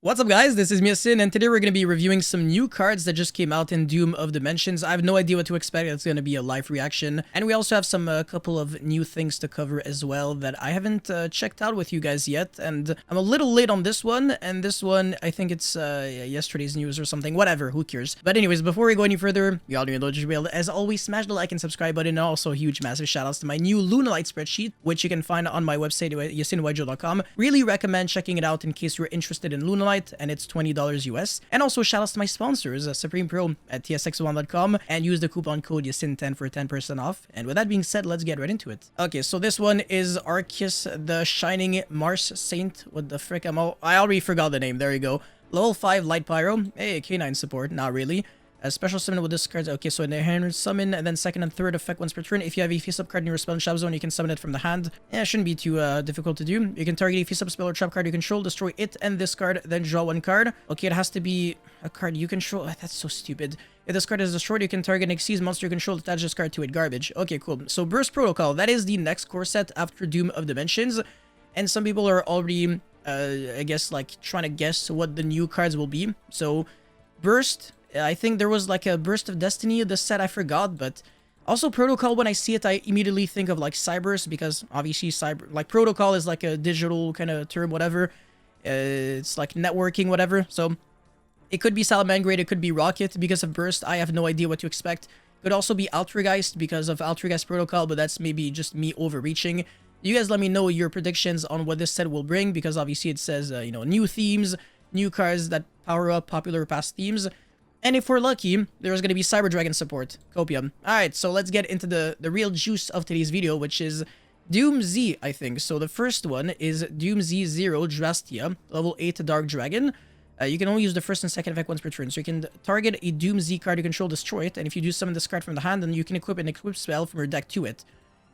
What's up guys, this is Yasin, and today we're going to be reviewing some new cards that just came out in Doom of Dimensions. I have no idea what to expect, it's going to be a live reaction. And we also have some couple of new things to cover as well that I haven't checked out with you guys yet. And I'm a little late on this one, and this one, I think it's yesterday's news or something, whatever, who cares. But anyways, before we go any further, you all know the drill. As always, smash the like and subscribe button, and also a huge massive shoutouts to my new Lunalight spreadsheet, which you can find on my website, yacineygo.com. Really recommend checking it out in case you're interested in Lunalight. And it's $20 US. And also shoutouts to my sponsors, Supreme Pro at tsx1.com, and use the coupon code YACIN10 for 10% off. And with that being said, let's get right into it. Okay, so this one is Arequus, the Shining Mars Saint. What the frick? I already forgot the name. There you go. Level 5 Light Pyro. Hey, K9 support. Not really. A special summon with this card. Okay, so in the hand summon, and then second and third effect once per turn. If you have a face-up card in your spell and trap zone, you can summon it from the hand. Yeah, it shouldn't be too difficult to do. You can target a face-up spell or trap card you control, destroy it and this card, then draw one card. Okay, it has to be a card you control. Oh, that's so stupid. If this card is destroyed, you can target an Xyz monster you control, attach this card to it. Garbage. Okay, cool. So Burst Protocol, that is the next core set after Doom of Dimensions. And some people are already, I guess, like, trying to guess what the new cards will be. So, Burst... I think there was like a Burst of Destiny, the set I forgot, but also Protocol, when I see it, I immediately think of like Cybers, because obviously like Protocol is like a digital kind of term, whatever. It's like networking, whatever. So it could be Salamangrate, it could be Rocket. Because of Burst, I have no idea what to expect. Could also be Altergeist because of Altergeist Protocol, but that's maybe just me overreaching. You guys let me know your predictions on what this set will bring, because obviously it says, you know, new themes, new cards that power up popular past themes. And if we're lucky, there's going to be Cyber Dragon support. Copium. Alright, so let's get into the real juice of today's video, which is Doom Z, I think. So the first one is Doom Z 0 Drastia, level 8 Dark Dragon. You can only use the first and second effect once per turn. So you can target a Doom Z card you control, destroy it, and if you do summon this card from the hand, then you can equip an equip spell from your deck to it.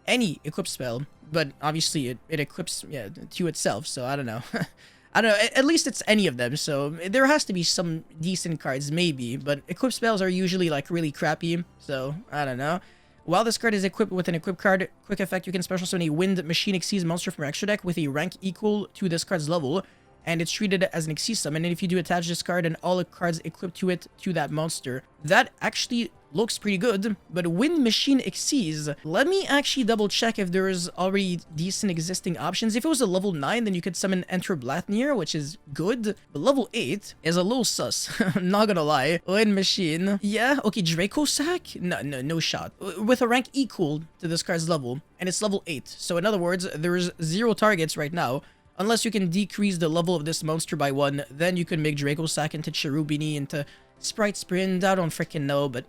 Any equip spell, but obviously it equips to itself, so I don't know. I don't know, at least it's any of them, so there has to be some decent cards, maybe, but equip spells are usually, like, really crappy, so I don't know. While this card is equipped with an equip card, quick effect, you can special summon a Wind Machine Xyz monster from your extra deck with a rank equal to this card's level, and it's treated as an Xyz summon, and if you do attach this card and all the cards equipped to it to that monster, that actually looks pretty good. But Wind Machine Xyz, let me actually double check if there's already decent existing options. If it was a level 9, then you could summon Enter Blatnir, which is good, but level 8 is a little sus. I'm not gonna lie. Wind Machine, yeah, okay, Draco Sack? No shot. With a rank equal to this card's level, and it's level 8. So in other words, there's 0 targets right now. Unless you can decrease the level of this monster by 1, then you can make Draco Sack into Cherubini, into Sprite Sprint, I don't freaking know, but...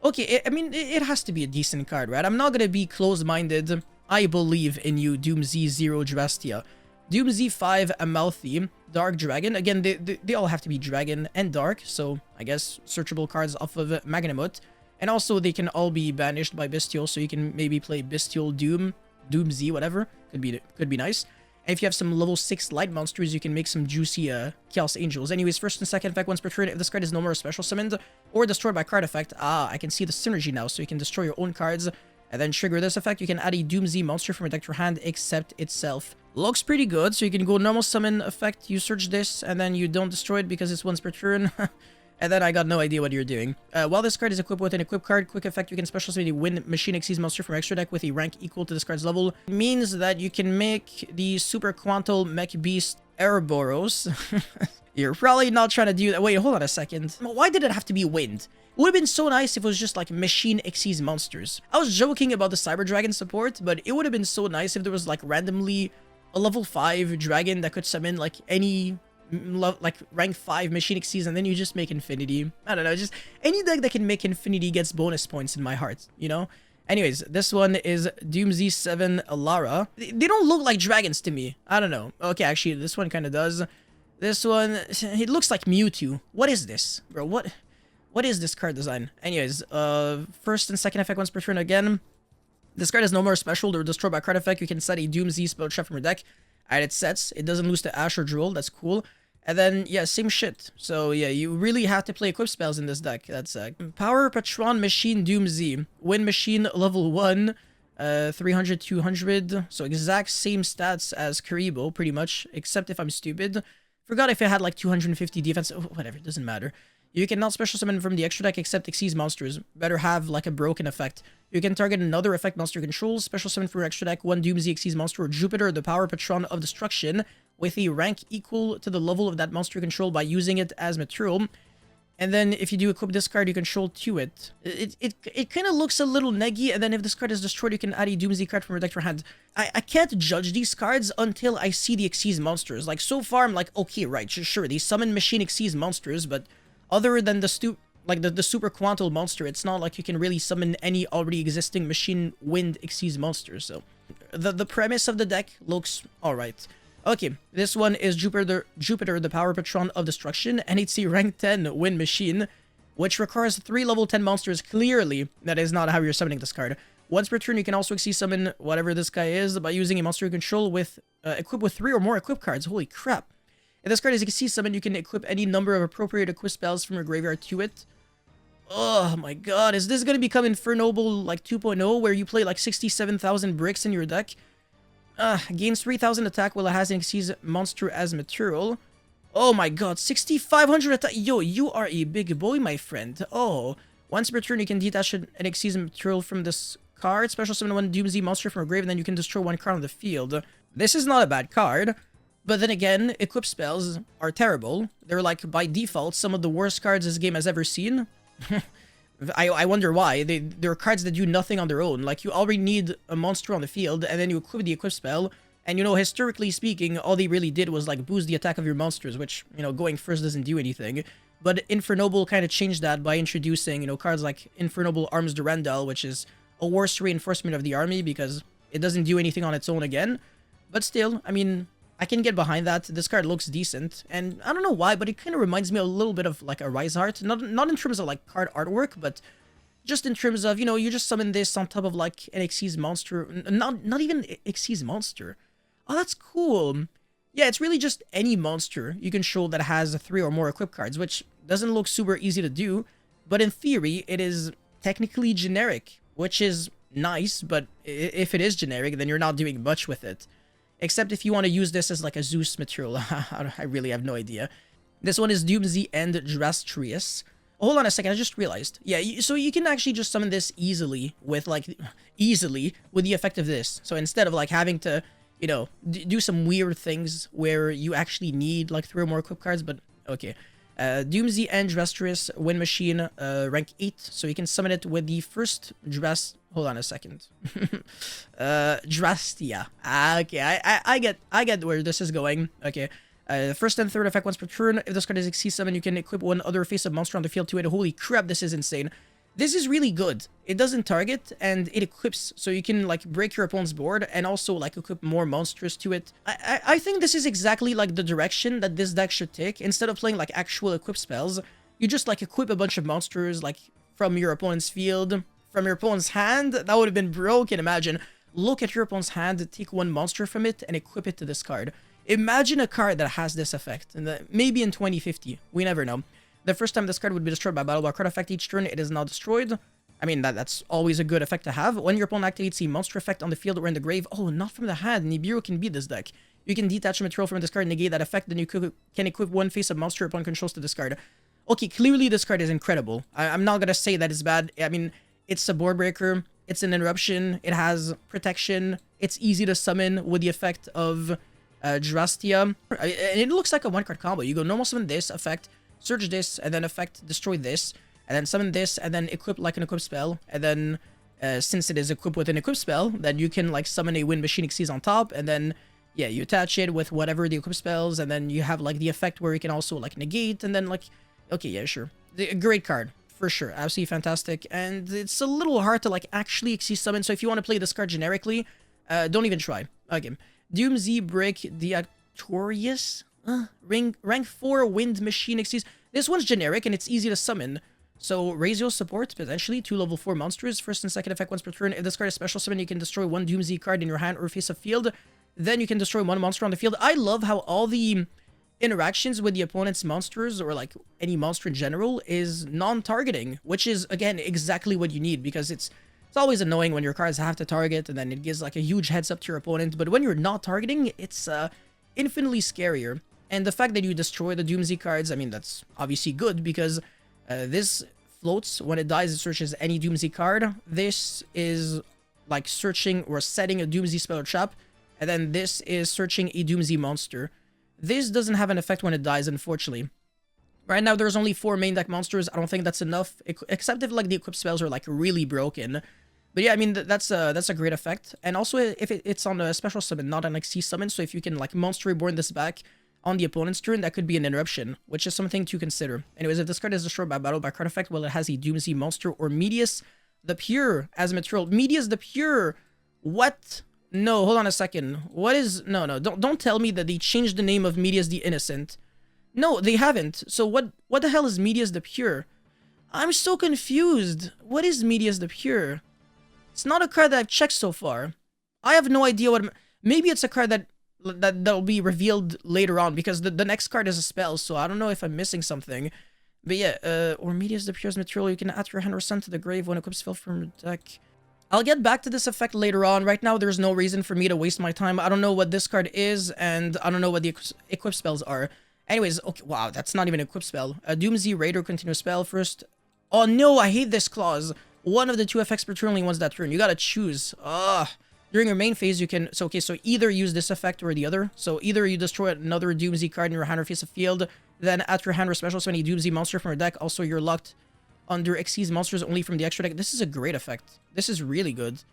Okay, I mean, it has to be a decent card, right? I'm not gonna be close-minded. I believe in you, Doom Z 0 Drastia. Doom Z 5 Amalfi, Dark Dragon. Again, they all have to be Dragon and Dark, so I guess searchable cards off of Magnamut. And also, they can all be banished by Bestial, so you can maybe play Bestial Doom, Doom Z, whatever. Could be nice. And if you have some level 6 light monsters, you can make some juicy Chaos Angels. Anyways, first and second effect once per turn. If this card is no more special summoned or destroyed by card effect, I can see the synergy now. So you can destroy your own cards and then trigger this effect. You can add a Doom Z monster from your deck to your hand except itself. Looks pretty good. So you can go normal summon effect, you search this, and then you don't destroy it because it's once per turn. And then I got no idea what you're doing. While this card is equipped with an equip card, quick effect, you can special summon a Wind Machine Xyz monster from extra deck with a rank equal to this card's level. It means that you can make the Super Quantal Mech Beast Ouroboros. You're probably not trying to do that. Wait, hold on a second. Why did it have to be Wind? It would have been so nice if it was just like Machine Xyz monsters. I was joking about the Cyber Dragon support, but it would have been so nice if there was like randomly a level 5 dragon that could summon like any... like rank 5 Machine Xyz, and then you just make Infinity. I don't know, just any deck that can make Infinity gets bonus points in my heart, you know? Anyways, this one is Doom Z 7 Alara. They don't look like dragons to me. I don't know. Okay, actually, this one kind of does. This one, it looks like Mewtwo. What is this? Bro, what is this card design? Anyways, first and second effect once per turn again. This card is no more special or destroyed by card effect. You can set a Doom Z spell trap from your deck. And it sets. It doesn't lose to Ash or Droll. That's cool. And then, yeah, same shit. So, yeah, you really have to play equip spells in this deck. That's Power Patron Machine Doom Z. Wind Machine level 1. 300, 200. So exact same stats as Karibo, pretty much. Except if I'm stupid. Forgot if it had like 250 defense. Oh, whatever, it doesn't matter. You cannot special summon from the extra deck except Xyz monsters. Better have like a broken effect. You can target another effect monster controls, special summon from your extra deck, one Doomsday Xyz monster or Jupiter, the power Patron of Destruction, with a rank equal to the level of that monster control by using it as material. And then if you do equip this card, you control to it. It kind of looks a little neggy, and then if this card is destroyed, you can add a Doomsday card from your deck to your hand. I can't judge these cards until I see the Xyz monsters. Like, so far, I'm like, okay, right, sure, they summon machine Xyz monsters, but other than the super quantal monster, it's not like you can really summon any already existing machine wind Xyz monsters. So the premise of the deck looks alright. Okay, this one is Jupiter, the power Patron of Destruction, and it's a rank 10 wind machine, which requires 3 level 10 monsters. Clearly, that is not how you're summoning this card. Once per turn, you can also Xyz summon whatever this guy is by using a monster you control with equipped with 3 or more equip cards. Holy crap. If this card is Xyz summon, you can equip any number of appropriate equip spells from your graveyard to it. Oh my god, is this going to become Infernoble like 2.0, where you play like 67,000 bricks in your deck? Gains 3,000 attack while it has an Xyz monster as material. Oh my god, 6,500 attack. Yo, you are a big boy, my friend. Oh, once per turn, you can detach an Xyz material from this card, special summon one Doomsday monster from a grave, and then you can destroy 1 card on the field. This is not a bad card, but then again, equip spells are terrible. They're like, by default, some of the worst cards this game has ever seen. I wonder why. They're cards that do nothing on their own. Like, you already need a monster on the field, and then you equip the equip spell, and, you know, historically speaking, all they really did was, like, boost the attack of your monsters, which, you know, going first doesn't do anything. But Infernoble kind of changed that by introducing, you know, cards like Infernoble Arms Durandal, which is a worse reinforcement of the army, because it doesn't do anything on its own again. But still, I mean, I can get behind that. This card looks decent, and I don't know why, but it kind of reminds me a little bit of like a Rise Heart. Not in terms of like card artwork, but just in terms of, you know, you just summon this on top of like an Xyz monster. Not even Xyz monster. Oh, that's cool. Yeah, it's really just any monster you control that has 3 or more equip cards, which doesn't look super easy to do, but in theory, it is technically generic, which is nice, but if it is generic, then you're not doing much with it. Except if you want to use this as like a Zeus material. I really have no idea. This one is Doomsday and Drastrius. Hold on a second, I just realized. Yeah, so you can actually just summon this easily with the effect of this. So instead of like having to, you know, do some weird things where you actually need like 3 or more equip cards, but okay. Doomsday and Drastrius Wind Machine, rank 8. So you can summon it with the first hold on a second. Drastia. Okay, I get where this is going. Okay. First and third effect once per turn. If this card is Xyz summon, you can equip one other face-up monster on the field to it. Holy crap, this is insane. This is really good. It doesn't target, and it equips, so you can, like, break your opponent's board, and also, like, equip more monsters to it. I think this is exactly, like, the direction that this deck should take. Instead of playing, like, actual equip spells, you just, like, equip a bunch of monsters, like, from your opponent's field, from your opponent's hand. That would have been broken, imagine. Look at your opponent's hand, take one monster from it, and equip it to this card. Imagine a card that has this effect, and maybe in 2050, we never know. The first time this card would be destroyed by battle by card effect each turn, it is now destroyed. I mean, that's always a good effect to have. When your opponent activates a monster effect on the field or in the grave, oh, not from the hand, Nibiru can beat this deck. You can detach a material from this card, negate that effect, then you can equip one face-up monster your opponent controls to this card. Okay, clearly this card is incredible. I'm not gonna say that it's bad. I mean, it's a board breaker, it's an interruption, it has protection, it's easy to summon with the effect of Drastia. And it looks like a one-card combo. You go normal summon this, effect, search this, and then effect, destroy this, and then summon this, and then equip like an equip spell, and then since it is equipped with an equip spell, then you can like summon a Wind Machine Xyz on top, and then yeah, you attach it with whatever the equip spells, and then you have like the effect where you can also like negate, and then like, okay, yeah, sure. Great card, for sure, absolutely fantastic, and it's a little hard to like actually Xyz summon, so if you want to play this card generically, don't even try. Okay. Doomsday Break Diaktoros, rank 4 Wind Machine Xyz. This one's generic and it's easy to summon. So raise your support, potentially 2 level 4 monsters, first and second effect once per turn. If this card is special summon, you can destroy 1 Doomsday card in your hand or face of field. Then you can destroy 1 monster on the field. I love how all the interactions with the opponent's monsters, or like any monster in general, is non-targeting, which is again exactly what you need, because it's always annoying when your cards have to target and then it gives like a huge heads up to your opponent, but when you're not targeting, it's infinitely scarier. And the fact that you destroy the Doomsday cards, I mean, that's obviously good because this floats. When it dies, it searches any Doomsday card. This is like searching or setting a Doomsday spell or trap. And then this is searching a Doomsday monster. This doesn't have an effect when it dies, unfortunately. Right now, there's only 4 main deck monsters. I don't think that's enough, except if like the equip spells are like really broken. But yeah, I mean, that's a great effect. And also, if it's on a special summon, not an XC summon, so if you can like Monster Reborn this back on the opponent's turn, that could be an interruption, which is something to consider. Anyways, if this card is destroyed by battle by card effect, well, it has a Doomsday monster or Medius the Pure as material. Medius the Pure? What? No, hold on a second. What is... No, don't tell me that they changed the name of Medius the Innocent. No, they haven't. So what the hell is Medius the Pure? I'm so confused. What is Medius the Pure? It's not a card that I've checked so far. I have no idea what... Maybe it's a card that'll be revealed later on, because the next card is a spell, so I don't know if I'm missing something. But yeah, or Medius the Pure's material, you can add to your hand or send to the grave when equips fill from your deck. I'll get back to this effect later on. Right now, there's no reason for me to waste my time. I don't know what this card is, and I don't know what the equip spells are. Anyways, okay, wow, that's not even an equip spell. A Doomsday Raider continuous spell first. Oh no, I hate this clause. One of the 2 effects per turn only once that turn. You gotta choose. Ugh. During your main phase, you can... So, okay, so either use this effect or the other. So, either you destroy another Doomsday card in your hand or face of field, then at your hand or special summon a Doomsday monster from your deck. Also, you're locked under Xyz monsters only from the extra deck. This is a great effect. This is really good.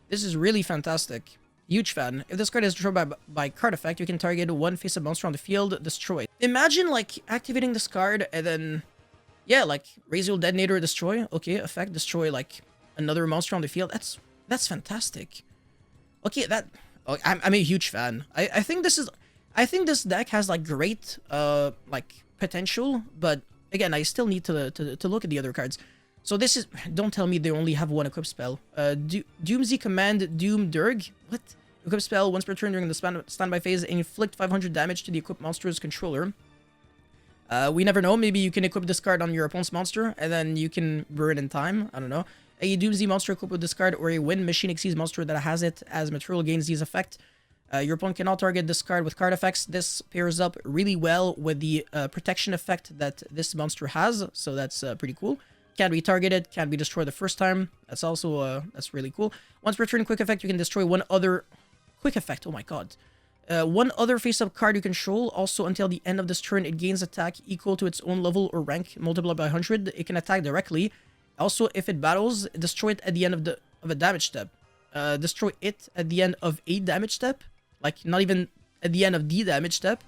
This is really fantastic. Huge fan. If this card is destroyed by card effect, you can target 1 face-up monster on the field, destroy. Imagine, like, activating this card and then... Yeah, like, raise your detonator, destroy. Okay, effect, destroy, like, another monster on the field. That's fantastic. Okay, I'm a huge fan. I think this deck has like great like potential, but again, I still need to look at the other cards. So this is... Don't tell me they only have 1 equip spell. Doomsday Command Doom Durg. What? Equip spell once per turn during the standby phase, inflict 500 damage to the equipped monster's controller. We never know. Maybe you can equip this card on your opponent's monster, and then you can burn in time. I don't know. A Doomsday monster equipped with this card, or a Wind Machine Xyz monster that has it as material gains these effect. Your opponent cannot target this card with card effects. This pairs up really well with the protection effect that this monster has, so that's pretty cool. Can't be targeted, can't be destroyed the first time. That's also that's really cool. Once per turn quick effect, you can destroy 1 other quick effect. Oh my god. 1 other face-up card you control. Also, until the end of this turn, it gains attack equal to its own level or rank multiplied by 100. It can attack directly. Also, if it battles, destroy it at the end of a damage step. Destroy it at the end of a damage step. Like, not even at the end of the damage step.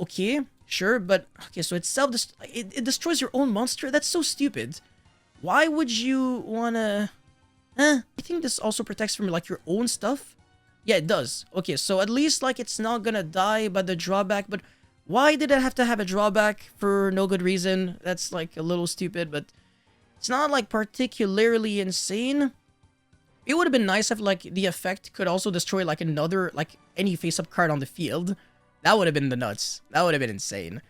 Okay, sure, but... Okay, so it destroys your own monster? That's so stupid. Why would you wanna... I think this also protects from, like, your own stuff. Yeah, it does. Okay, so at least, like, it's not gonna die by the drawback, but... Why did it have to have a drawback for no good reason? That's, like, a little stupid, but... It's not, like, particularly insane. It would have been nice if, like, the effect could also destroy, like, another, like, any face-up card on the field. That would have been the nuts. That would have been insane.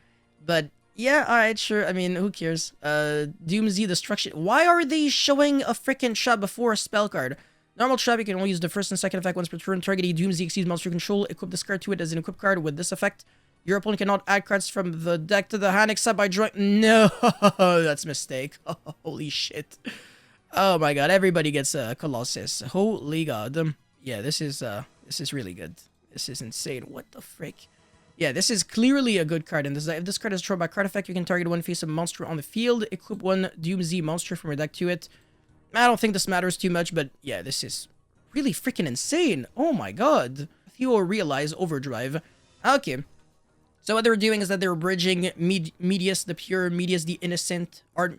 But, yeah, alright, sure. I mean, who cares? Doomsday Destruction. Why are they showing a freaking trap before a spell card? Normal trap, you can only use the first and second effect once per turn. Target a Doomsday Xyz monster control. Equip this card to it as an equip card with this effect. Your opponent cannot add cards from the deck to the hand except by drawing... No, that's a mistake. Holy shit. Oh my god, everybody gets a Colossus. Holy god. Yeah, this is really good. This is insane. What the frick? Yeah, this is clearly a good card. And if this card is destroyed by card effect, you can target 1 face-up monster on the field. Equip 1 Doomsday monster from your deck to it. I don't think this matters too much, but yeah, this is really freaking insane. Oh my god. Theo realize Overdrive. Okay. So what they were doing is that they were bridging Medius the Pure, Medius the Innocent, Art...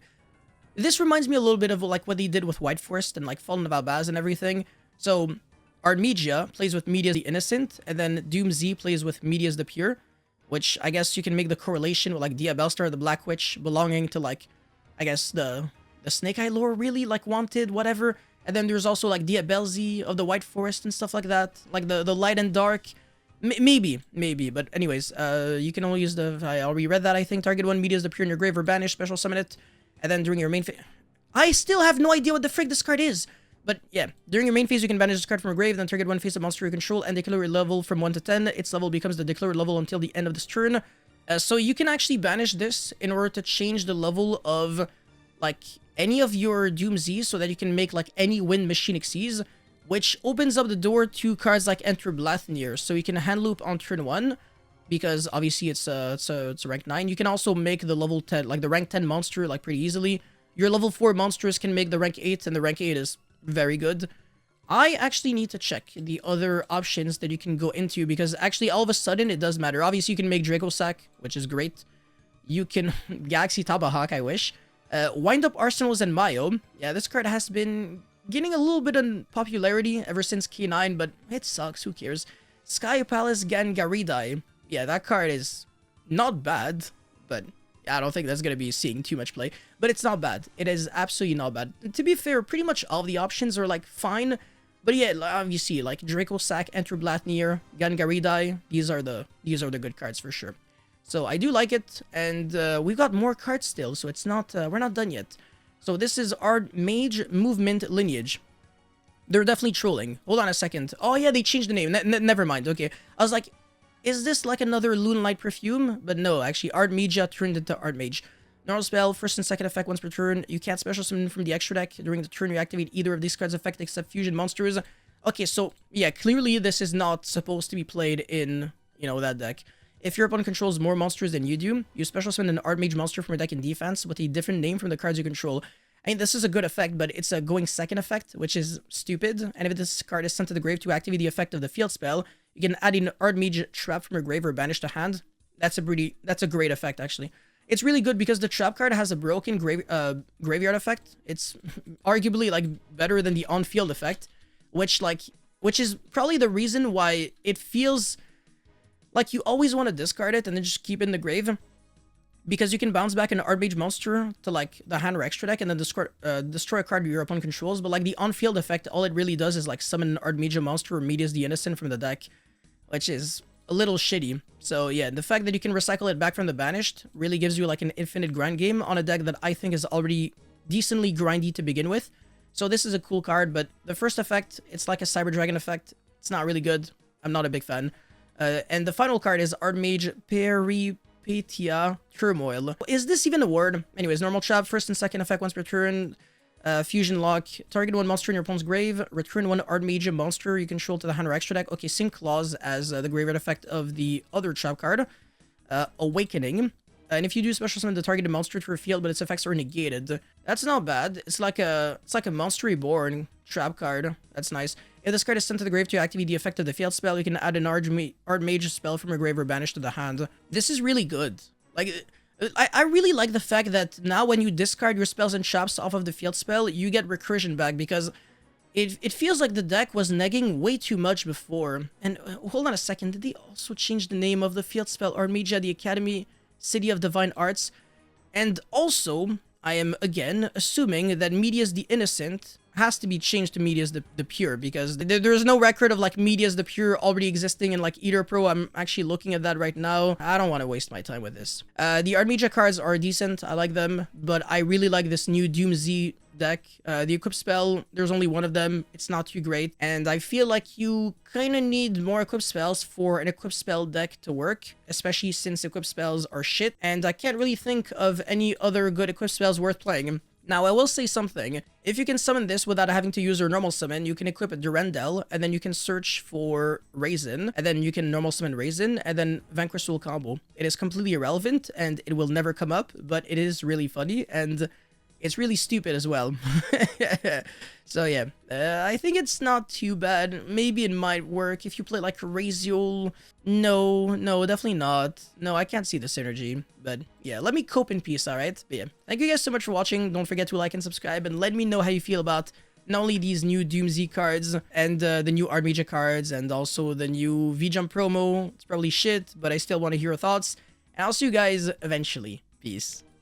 This reminds me a little bit of like what they did with White Forest and like Fallen of Albaz and everything. So Artmage plays with Medius the Innocent, and then Doomsday plays with Medius the Pure, which I guess you can make the correlation with like Diabellstar, the Black Witch, belonging to like, I guess the Snake Eye lore really, like wanted, whatever. And then there's also like Diabellsy of the White Forest and stuff like that, like the Light and Dark. Maybe, but anyways, you can only use the... I already read that, I think. Target 1 Medius the Pure in your grave or banish, special summon it, and then during your main phase... I still have no idea what the frick this card is! But yeah, during your main phase, you can banish this card from your grave, then target one face of monster you control, and declare your level from 1 to 10. Its level becomes the declared level until the end of this turn. So you can actually banish this in order to change the level of, like, any of your Doom Z's so that you can make, like, any Wind Machine Xyz, which opens up the door to cards like Enter Blathnir. So you can hand loop on turn 1, because obviously it's a rank 9. You can also make the level 10, like the rank 10 monster, like pretty easily. Your level 4 monsters can make the rank 8, and the rank 8 is very good. I actually need to check the other options that you can go into, because actually all of a sudden it does matter. Obviously you can make Draco Sack, which is great. You can Galaxy Tomahawk, I wish. Wind Up Arsenals and Mayo. Yeah, this card has been getting a little bit of popularity ever since K9, but it sucks, who cares. Sky Palace Gangaridai. Yeah, that card is not bad, but I don't think that's going to be seeing too much play. But it's not bad. It is absolutely not bad. To be fair, pretty much all the options are, like, fine. But yeah, obviously, like, Draco Sack, Enter Blathnir, Gangaridai, these are the good cards for sure. So I do like it, and we've got more cards still, so it's not, we're not done yet. So this is Artmage Movement Lineage. They're definitely trolling. Hold on a second. Oh yeah, they changed the name. Never mind. Okay. I was like, is this like another Loonlight Perfume? But no, actually, Artmage turned into Artmage. Normal spell, first and second effect once per turn. You can't special summon from the extra deck. During the turn, you activate either of these cards' effect except fusion monsters. Okay, so yeah, clearly this is not supposed to be played in, you know, that deck. If your opponent controls more monsters than you do, you special summon an Artmage monster from your deck in defense with a different name from the cards you control. I mean, this is a good effect, but it's a going second effect, which is stupid. And if this card is sent to the grave to activate the effect of the field spell, you can add an Artmage trap from your grave or banish to hand. That's a great effect, actually. It's really good because the trap card has a broken graveyard effect. It's arguably, like, better than the on-field effect, which is probably the reason why it feels like you always want to discard it and then just keep it in the grave. Because you can bounce back an Artmage monster to, like, the hand or extra deck and then destroy a card your opponent controls. But, like, the on-field effect, all it really does is, like, summon an Artmage monster or Medius the Innocent from the deck, which is a little shitty. So, yeah, the fact that you can recycle it back from the banished really gives you, like, an infinite grind game on a deck that I think is already decently grindy to begin with. So this is a cool card, but the first effect, it's like a Cyber Dragon effect. It's not really good. I'm not a big fan. And the final card is Artmage Peripetia Turmoil. Is this even a word? Anyways, normal trap, first and second effect once per turn. Fusion lock, target one monster in your opponent's grave, return one Artmage monster you control to the hand or extra deck. Okay, same clause as the graveyard effect of the other trap card. Awakening. And if you do special summon the targeted monster to your field, but its effects are negated, that's not bad. It's like a Monster Reborn trap card. That's nice. If this card is sent to the grave to activate the effect of the field spell, you can add an Artmage spell from your grave or banish to the hand. This is really good. Like, I really like the fact that now when you discard your spells and traps off of the field spell, you get recursion back, because it feels like the deck was negging way too much before. And hold on a second, did they also change the name of the field spell Artmage at the Academy City of Divine Arts? And also, I am again assuming that Medius the Innocent has to be changed to Medius the Pure, because there's no record of, like, Medius the Pure already existing in, like, Eater Pro. I'm actually looking at that right now. I don't want to waste my time with this. The Artmage cards are decent. I like them, but I really like this new Doom Z deck. The Equip spell, there's only one of them. It's not too great, and I feel like you kind of need more Equip spells for an Equip spell deck to work, especially since Equip spells are shit, and I can't really think of any other good Equip spells worth playing. Now, I will say something. If you can summon this without having to use your normal summon, you can equip a Durandal, and then you can search for Raisin, and then you can normal summon Raisin, and then Vanquish Soul combo. It is completely irrelevant, and it will never come up, but it is really funny, and it's really stupid as well. So yeah, I think it's not too bad. Maybe it might work if you play like Raziel. No, definitely not. No, I can't see the synergy. But yeah, let me cope in peace, alright? But yeah, thank you guys so much for watching. Don't forget to like and subscribe, and let me know how you feel about not only these new Doom Z cards and the new Artmage cards, and also the new V-Jump promo. It's probably shit, but I still want to hear your thoughts. And I'll see you guys eventually. Peace.